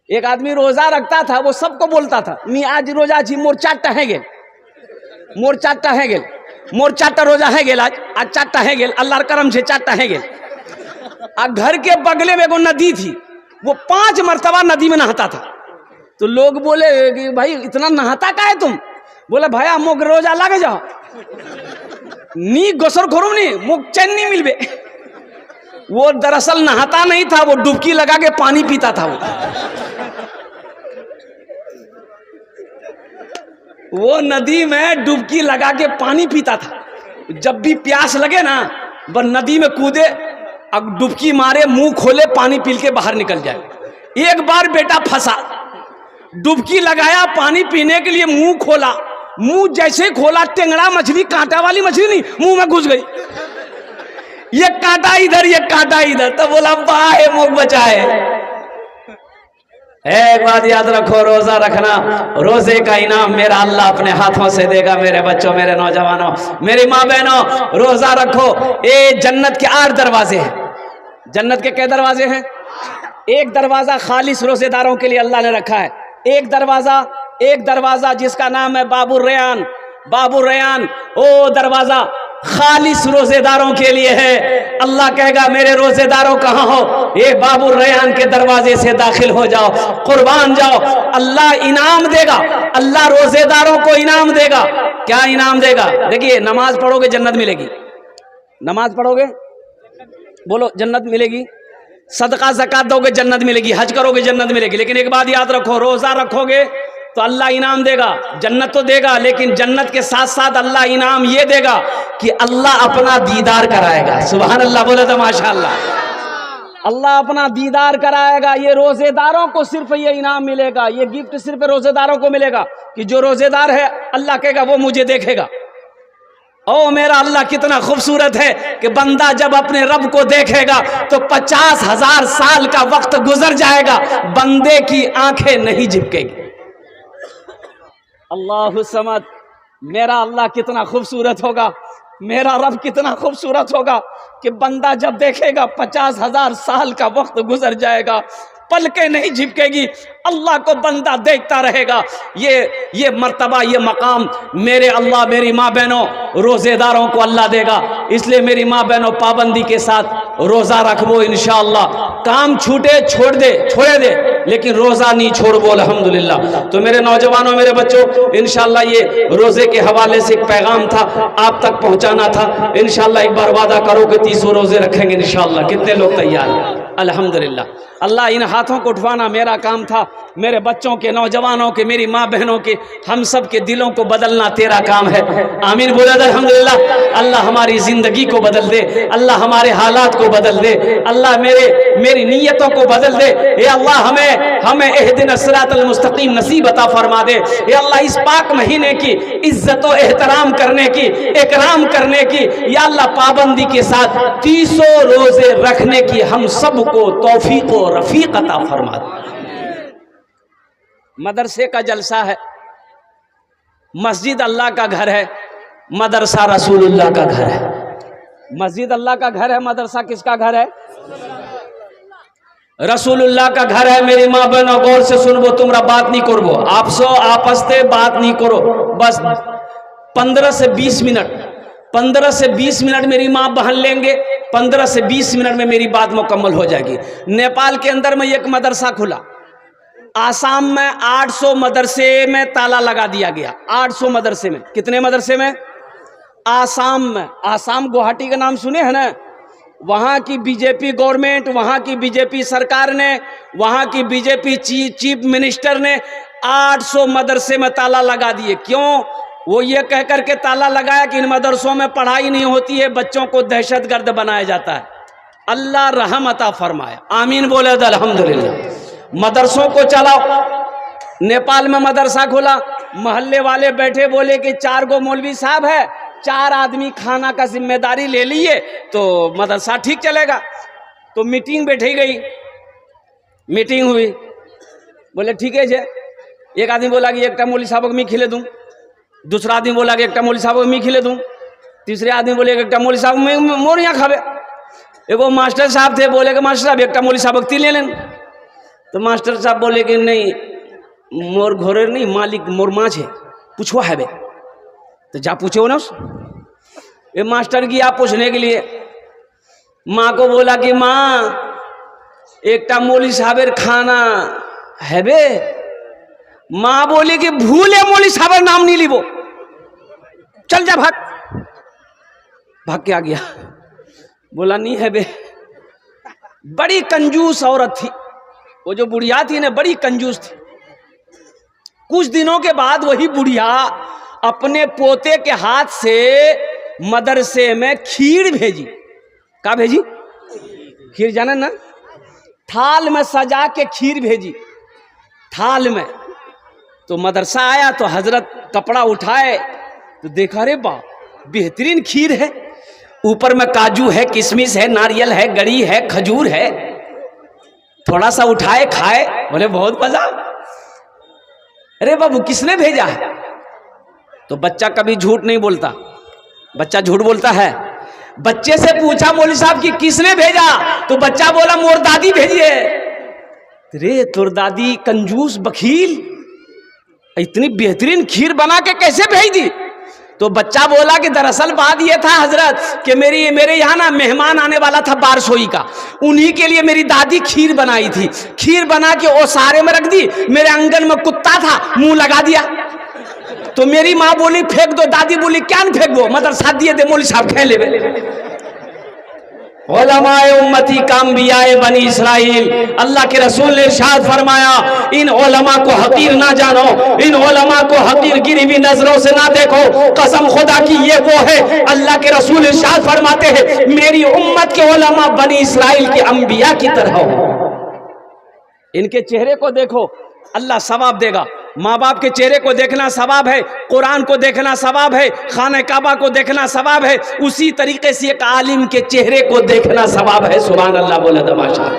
एक आदमी रोजा रखता था, वो सबको बोलता था मी आज रोजा छी, मोर 4टा है गेल, मोर 4टा है गेल, मोर 4टा रोजा है गेल, आज 4टा है गेल, अल्लाहर करम से 4टा है गेल। आ घर के बगले में एगो नदी थी, वो 5 मरतबा नदी में नहाता था। तो लोग बोले कि भाई इतना नहाता का है तुम? बोले भैया मोग रोजा लगे जाओ, नी गोसर खोरूम नी मुख चैन नहीं मिलबे। वो दरअसल नहाता नहीं था, वो डुबकी लगा के पानी पीता था। वो नदी में डुबकी लगा के पानी पीता था। जब भी प्यास लगे ना, बस नदी में कूदे, अब डुबकी मारे, मुंह खोले, पानी पी के बाहर निकल जाए। एक बार बेटा फंसा, डुबकी लगाया पानी पीने के लिए, मुंह खोला, मुंह जैसे खोला, टेंगड़ा मछली, कांटा वाली मछली नहीं, मुंह में घुस गई। ये कांटा इधर, ये कांटा इधर। तो बोला बाहे मुख बचाए। एक बात याद रखो, रोजा रखना, रोजे का इनाम मेरा अल्लाह अपने हाथों से देगा। मेरे बच्चों, मेरे नौजवानों, मेरी माँ बहनों, रोजा रखो। ये जन्नत के 8 दरवाजे हैं। जन्नत के क्या दरवाजे हैं? एक दरवाजा खालिस रोजेदारों के लिए अल्लाह ने रखा है। एक दरवाजा जिसका नाम है बाबुर रयान। बाबुर रयान वो दरवाजा खालिस रोजेदारों के लिए है। अल्लाह कहेगा मेरे रोजेदारों कहाँ हो? ये बाबुर रयान के दरवाजे से दाखिल हो जाओ, कुर्बान जाओ। अल्लाह इनाम देगा, अल्लाह रोजेदारों को इनाम देगा। क्या इनाम देगा? देखिए, नमाज पढ़ोगे जन्नत मिलेगी, नमाज पढ़ोगे बोलो जन्नत मिलेगी, सदका ज़कात दोगे जन्नत मिलेगी, हज करोगे जन्नत मिलेगी। लेकिन एक बात याद रखो, रोजा रखोगे तो अल्लाह इनाम देगा, जन्नत तो देगा, लेकिन जन्नत के साथ साथ अल्लाह इनाम ये देगा कि अल्लाह अपना दीदार कराएगा। सुभान अल्लाह बोले तो माशाअल्लाह। अल्लाह अपना दीदार कराएगा। ये रोजेदारों को सिर्फ ये इनाम मिलेगा, ये गिफ्ट सिर्फ रोजेदारों को मिलेगा कि जो रोजेदार है अल्लाह कहेगा वो मुझे देखेगा। ओ मेरा अल्लाह कितना खूबसूरत है कि बंदा जब अपने रब को देखेगा तो 50,000 साल का वक्त गुजर जाएगा, बंदे की आंखें नहीं झपकेगी। अल्लाहु समद। मेरा अल्लाह कितना खूबसूरत होगा, मेरा रब कितना खूबसूरत होगा कि बंदा जब देखेगा 50,000 साल का वक्त गुजर जाएगा, पलकें नहीं झपकेगी, अल्लाह को बंदा देखता रहेगा। ये मर्तबा, ये मकाम मेरे अल्लाह, मेरी माँ बहनों, रोजेदारों को अल्लाह देगा। इसलिए मेरी माँ बहनों, पाबंदी के साथ रोजा रखबो इंशाअल्लाह। काम छूटे छोड़े दे, लेकिन रोजा नहीं छोड़बो अल्हम्दुलिल्लाह। तो मेरे नौजवानों, मेरे बच्चों, इंशाअल्लाह ये रोजे के हवाले से एक पैगाम था, आप तक पहुंचाना था। इंशाअल्लाह एक बार वादा करो कि 30 रोजे रखेंगे इंशाअल्लाह। कितने लोग तैयार हैं? अल्हम्दुलिल्लाह। अल्लाह इन हाथों को उठवाना मेरा काम था, मेरे बच्चों के, नौजवानों के, मेरी माँ बहनों के, हम सब के दिलों को बदलना तेरा काम है। आमीन बोला अल्हम्दुलिल्लाह। अल्लाह हमारी जिंदगी को बदल दे, अल्लाह हमारे हालात को बदल दे, अल्लाह मेरी नीयतों को बदल दे। ये अल्लाह हमें इहदिना सिरातल मुस्तकीम नसीब अता फरमा दे। ये अल्लाह इस पाक महीने की इज्जत और एहतराम करने की, इकराम करने की, या अल्लाह पाबंदी के साथ 30 रोजे रखने की हम सबको तौफीक और रफीक अता फरमा दे। मदरसे का जलसा है, मस्जिद अल्लाह का घर है, मदरसा रसूलुल्लाह का घर है। मस्जिद अल्लाह का घर है, मदरसा किसका घर है? रसूलुल्लाह का घर है। मेरी माँ बहनों, गौर से सुनबो, तुमरा बात नहीं करबो, आपसो आपस्ते बात नहीं करो। बस 15 से 20 मिनट मेरी माँ बहन लेंगे, 15 से 20 मिनट में मेरी बात मुकम्मल हो जाएगी। नेपाल के अंदर में एक मदरसा खुला, आसाम में 800 मदरसे में ताला लगा दिया गया। 800 मदरसे में, कितने मदरसे में? आसाम में। आसाम गुवाहाटी का नाम सुने हैं ना? वहाँ की बीजेपी गवर्नमेंट, वहाँ की बीजेपी सरकार ने, वहाँ की बीजेपी चीफ मिनिस्टर ने 800 मदरसे में ताला लगा दिए। क्यों? वो ये कह करके ताला लगाया कि इन मदरसों में पढ़ाई नहीं होती है, बच्चों को दहशतगर्द बनाया जाता है। अल्लाह रहम अता फरमाया। आमीन बोले तो अल्हम्दुलिल्लाह। मदरसों को चलाओ। नेपाल में मदरसा खुला, मोहल्ले वाले बैठे, बोले कि 4 गो मौलवी साहब है, 4 आदमी खाना का जिम्मेदारी ले लिए तो मदरसा ठीक चलेगा। तो मीटिंग बैठी गई, मीटिंग हुई, बोले ठीक है जे। एक आदमी बोला कि एक मौलवी साहब को मैं खिले दूं, दूसरा आदमी बोला कि एक मौलवी साहब को मैं खिले दूं, तीसरे आदमी बोले कि एक मौलवी साहब मोर यहाँ खावे। एगो मास्टर साहब थे, बोले कि मास्टर साहब एक मौलवी साहब को 3 ले लें। तो मास्टर साहब बोले कि नहीं मोर घोरे नहीं मालिक मोर माँ है पूछवा है बे। तो जा पूछो ना ये मास्टर गया पूछने के लिए। माँ को बोला कि माँ एकटा मौली साहबेर खाना है बे। माँ बोली कि भूले मौली साहबेर नाम नहीं लीबो, चल जा भाग। भाग के आ गया, बोला नहीं है बे। बड़ी कंजूस औरत थी वो, जो बुढ़िया थी ना बड़ी कंजूस थी। कुछ दिनों के बाद वही बुढ़िया अपने पोते के हाथ से मदरसे में खीर भेजी। क्या भेजी? खीर जाना ना, थाल में सजा के खीर भेजी, थाल में। तो मदरसा आया तो हजरत कपड़ा उठाए तो देखा रे बा बेहतरीन खीर है, ऊपर में काजू है, किशमिश है, नारियल है, गड़ी है, खजूर है। थोड़ा सा उठाए खाए, बोले बहुत मजा। अरे बाबू किसने भेजा है? तो बच्चा कभी झूठ नहीं बोलता, बच्चा झूठ बोलता है। बच्चे से पूछा मौलवी साहब कि किसने भेजा? तो बच्चा बोला मोर दादी भेजी है। रे तोर दादी कंजूस बखील इतनी बेहतरीन खीर बना के कैसे भेज दी? तो बच्चा बोला कि दरअसल बात यह था हजरत कि मेरे यहाँ ना मेहमान आने वाला था बारसोई का, उन्हीं के लिए मेरी दादी खीर बनाई थी। खीर बना के वो सारे में रख दी, मेरे आंगन में कुत्ता था मुंह लगा दिया। तो मेरी माँ बोली फेंक दो, दादी बोली क्या नहीं फेंक दो, मदरसा दिए दे मौलवी साहब खे ले। उलमाए उम्मती काम्बियाए बनी इस्राइल, अल्लाह के रसूल ने इरशाद फरमाया इन उलमा को हकीर ना जानो, इन उलमा को हकीर गिरी हुई नजरों से ना देखो। कसम खुदा की ये वो है, अल्लाह के रसूल इरशाद फरमाते हैं मेरी उम्मत के उलमा बनी इस्राइल के अंबिया की तरह हो। इनके चेहरे को देखो अल्लाह सवाब देगा। माँ बाप के चेहरे को देखना सवाब है, कुरान को देखना सवाब है, खाने काबा को देखना सवाब है, उसी तरीके से एक आलिम के चेहरे को देखना सवाब है। सुभान अल्लाह बोले तमाशा।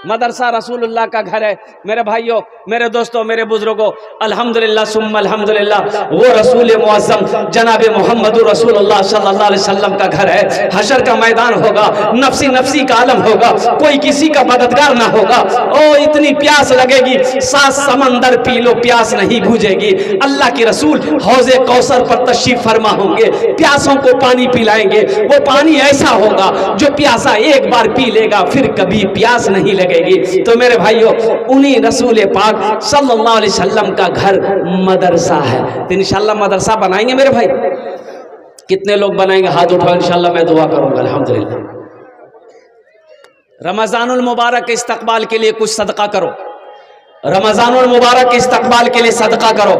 मदरसा रसूलुल्लाह का घर है। मेरे भाइयों, मेरे दोस्तों, मेरे बुजुर्गों, अल्हम्दुलिल्लाह सुम्मा अल्हम्दुलिल्लाह वो रसूल मुअज़्ज़म जनाब मोहम्मद रसूलुल्लाह सल्लल्लाहु अलैहि वसल्लम का घर है। हशर का मैदान होगा, नफ्सी नफ्सी का आलम होगा, कोई किसी का मददगार ना होगा। ओ इतनी प्यास लगेगी 7 समंदर पी लो प्यास नहीं बुझेगी। अल्लाह के रसूल हौज़े कौसर पर तशरीफ फरमा होंगे, प्यासों को पानी पिलाएंगे। वो पानी ऐसा होगा जो प्यासा एक बार पी लेगा फिर कभी प्यास नहीं लगेगी। तो मेरे भाइयों, उन्हीं रसूल पाक सल्लल्लाहु अलैहि वसल्लम का घर मदरसा है। तो इंशाल्लाह मदरसा बनाएंगे मेरे भाई। कितने लोग बनाएंगे? हाथ उठाओ, इंशाल्लाह मैं दुआ करूंगा। अल्हम्दुलिल्लाह। रमजानुल मुबारक के इस्तकबाल के लिए कुछ सदका करो, रमजानुल मुबारक के इस्तकबाल के लिए सदका करो,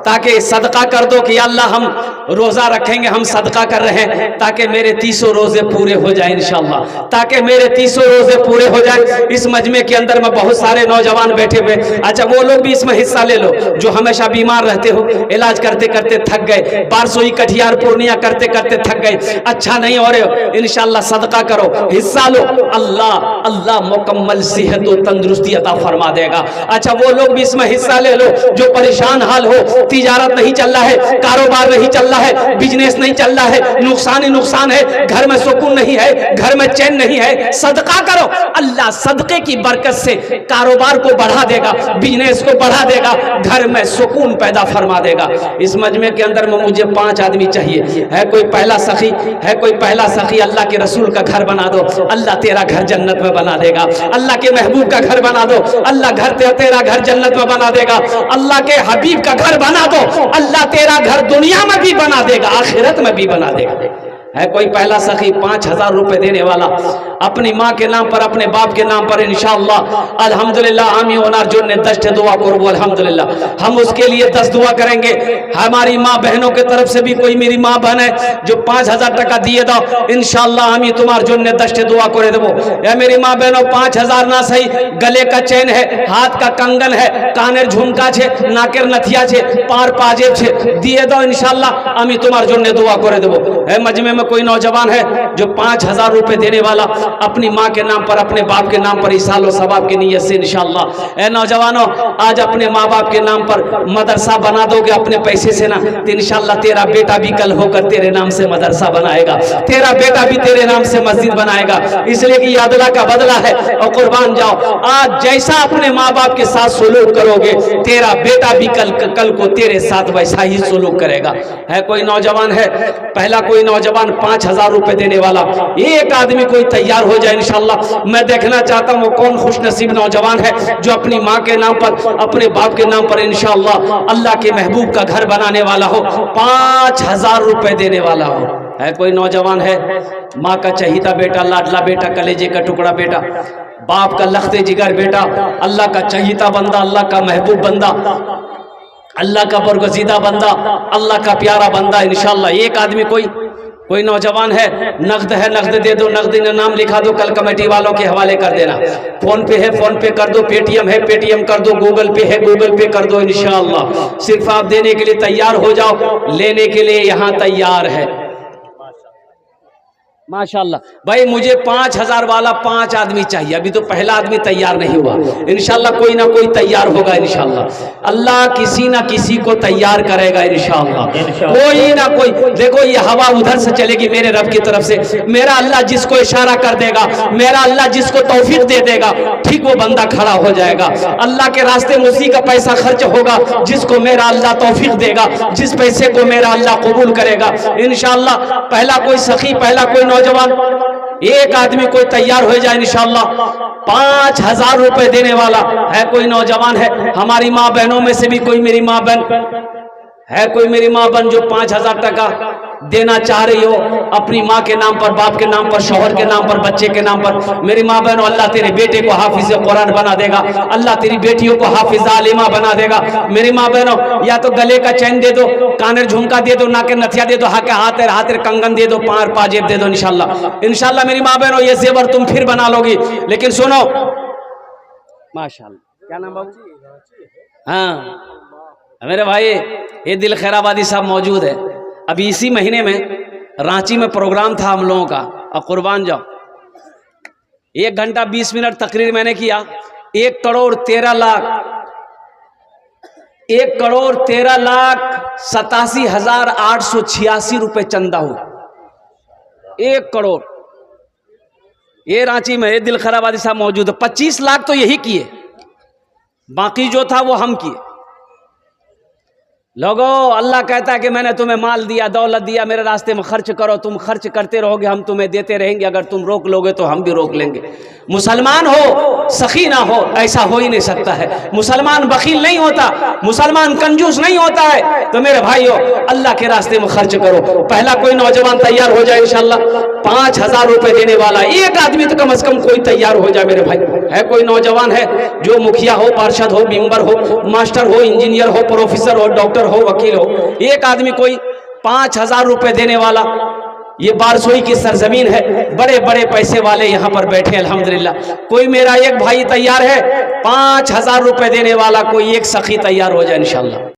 ताकि सदका कर दो कि अल्लाह हम रोज़ा रखेंगे, हम सदका कर रहे हैं ताकि मेरे 300 रोज़े पूरे हो जाए इंशाअल्लाह, ताकि मेरे 300 रोज़े पूरे हो जाए। इस मजमे के अंदर में बहुत सारे नौजवान बैठे हुए, अच्छा वो लोग भी इसमें हिस्सा ले लो जो हमेशा बीमार रहते हो, इलाज करते करते थक गए, बारसोई कटिहार पूर्णिया करते करते थक गए, अच्छा नहीं हो रहे हो, इंशाअल्लाह सदका करो, हिस्सा लो, अल्लाह अल्लाह मुकम्मल सेहत और तंदुरुस्ती अता फरमा देगा। अच्छा वो लोग भी इसमें हिस्सा ले लो जो परेशान हाल हो, तिजारत नहीं चल रहा है, कारोबार नहीं चल रहा है, बिजनेस नहीं चल रहा है, नुकसान ही नुकसान है, घर में सुकून नहीं है, घर में चैन नहीं है, सदका करो। अल्लाह सदके की बरकत से कारोबार को बढ़ा देगा, बिजनेस को बढ़ा देगा, घर में सुकून पैदा फरमा देगा। इस मजमे के अंदर में मुझे 5 आदमी चाहिए। है कोई पहला सखी? है कोई पहला सखी? अल्लाह के रसूल का घर बना दो, अल्लाह तेरा घर जन्नत में बना देगा। अल्लाह के महबूब का घर बना दो, अल्लाह तेरा घर जन्नत में बना देगा। अल्लाह के हबीब का घर बना दो, अल्लाह तेरा घर दुनिया में भी बना देगा, आखिरत में भी बना देगा। है कोई पहला सखी 5000 रुपए देने वाला अपनी माँ के नाम पर, अपने बाप के नाम पर इंशाअल्लाह? अल्हम्दुलिल्लाह आमी ओनार जो ने 10 दुआ करबो, अल्हम्दुलिल्लाह हम उसके लिए 10 दुआ करेंगे। हमारी माँ बहनों के तरफ से भी कोई मेरी माँ बहन है जो 5000 टाका दिए दो, इंशाअल्लाह आमी तुम्हार जो ने 10 दुआ करे देबो। या मेरी माँ बहनों 5000 ना सही, गले का चैन है, हाथ का कंगन है, कानेर झुमका छे, नाकेर नथिया छे, पार पाजेब छे, दिए दो इंशाअल्लाह आमी तुम्हार जो ने दुआ करे देबो। है मजमे में में कोई नौजवान है जो 5,000 रुपए देने वाला, अपनी माँ के नाम पर, अपने बाप के नाम पर, इसालो सवाब की नीयत से इंशाअल्लाह। ए नौजवानों, आज अपने माँ बाप के नाम पर मदरसा बना दोगे अपने पैसे से ना, तो इंशाअल्लाह तेरा बेटा भी कल होकर तेरे नाम से मदरसा बनाएगा, तेरा बेटा भी तेरे नाम से मस्जिद बनाएगा। इसलिए कि अदला का बदला है और कुर्बान जाओ। आज जैसा अपने माँ बाप के साथ सुलूक करोगे, तेरा बेटा भी कल को तेरे साथ वैसा ही सुलूक करेगा। है कोई नौजवान है, पहला कोई नौजवान 5,000 रुपए देने वाला, एक आदमी कोई तैयार हो जाए इंशाअल्लाह। मैं देखना चाहता हूँ वो कौन खुशनसीब नौजवान है जो अपनी माँ के नाम पर, अपने बाप के नाम पर इंशाअल्लाह अल्लाह के महबूब का घर बनाने वाला हो, 5,000 रुपए देने वाला हो। है कोई नौजवान है, माँ का चहीता बेटा, लाडला बेटा, कलेजे का टुकड़ा बेटा, बाप का लख्ते जिगर बेटा, अल्लाह का चहीता बंदा, अल्लाह का महबूब बंदा, अल्लाह का बरगजीदा बंदा, अल्लाह का प्यारा बंदा इंशाअल्लाह। एक आदमी कोई नौजवान है, नगद दे दो, नगद ने नाम लिखा दो, कल कमेटी वालों के हवाले कर देना। फोन पे है, फोन पे कर दो, पेटीएम है, पेटीएम कर दो, गूगल पे है, गूगल पे कर दो इंशाअल्लाह। सिर्फ आप देने के लिए तैयार हो जाओ, लेने के लिए यहाँ तैयार है माशाअल्लाह। भाई मुझे 5,000 वाला 5 आदमी चाहिए, अभी तो पहला आदमी तैयार नहीं हुआ, इंशाअल्लाह कोई ना कोई तैयार होगा इंशाअल्लाह। अल्लाह किसी ना किसी को तैयार करेगा इंशाअल्लाह, कोई ना कोई। देखो ये हवा उधर से चलेगी मेरे रब की तरफ से, मेरा अल्लाह जिसको इशारा कर देगा, मेरा अल्लाह जिसको तौफीक दे देगा, ठीक वो बंदा खड़ा हो जाएगा। अल्लाह के रास्ते में उसी का पैसा खर्च होगा जिसको मेरा अल्लाह तौफीक देगा, जिस पैसे को मेरा अल्लाह कबूल करेगा इंशाअल्लाह। पहला कोई सखी, पहला कोई नौजवान, एक आदमी कोई तैयार हो जाए इंशाअल्लाह, 5,000 रुपए देने वाला। है कोई नौजवान है, हमारी माँ बहनों में से भी कोई मेरी माँ बहन है, कोई मेरी माँ बहन जो 5,000 टका देना चाह रही हो अपनी माँ के नाम पर, बाप के नाम पर, शौहर के नाम पर, बच्चे के नाम पर। मेरी माँ बहनों, अल्लाह तेरे बेटे को हाफिज कुरान बना देगा, अल्लाह तेरी बेटियों को हाफिज आलिमा बना देगा। मेरी माँ बहनों, या तो गले का चैन दे दो, कानेर झुमका दे दो, नाके नथिया दे दो, हाथ कंगन दे दो, पाजेब दे दो इंशाअल्लाह। मेरी माँ बहनों, ये जेवर तुम फिर बना लोगी। लेकिन सुनो माशाअल्लाह, क्या नाम बाबू? हाँ मेरे भाई, ये दिल खैराबादी साहब मौजूद है। अभी इसी महीने में रांची में प्रोग्राम था हम लोगों का, और कुर्बान जाओ 1 घंटा 20 मिनट तकरीर मैंने किया। 1,13,87,886 रुपए चंदा हुआ। 1 करोड़, ये रांची में, ये दिल खैराबादी साहब मौजूद है। 25 लाख तो यही किए, बाकी जो था वो हम किए। लोगों, अल्लाह कहता है कि मैंने तुम्हें माल दिया, दौलत दिया, मेरे रास्ते में खर्च करो। तुम खर्च करते रहोगे, हम तुम्हें देते रहेंगे। अगर तुम रोक लोगे तो हम भी रोक लेंगे। मुसलमान हो सखी ना हो, ऐसा हो ही नहीं सकता है। मुसलमान बखील नहीं होता, मुसलमान कंजूस नहीं होता है। तो मेरे भाइयों, अल्लाह के रास्ते में खर्च करो। पहला कोई नौजवान तैयार हो जाए इंशाअल्लाह, 5,000 रुपए देने वाला एक आदमी तो कम से कम कोई तैयार हो जाए मेरे भाई। है कोई नौजवान है जो मुखिया हो, पार्षद हो, मेंबर हो, मास्टर हो, इंजीनियर हो, प्रोफेसर हो, डॉक्टर हो, वकील हो, एक आदमी कोई 5,000 रुपए देने वाला। ये बारसोई की सरजमीन है, बड़े बड़े पैसे वाले यहाँ पर बैठे अल्हम्दुलिल्लाह। कोई मेरा एक भाई तैयार है 5,000 रुपए देने वाला, कोई एक सखी तैयार हो जाए इंशाअल्लाह।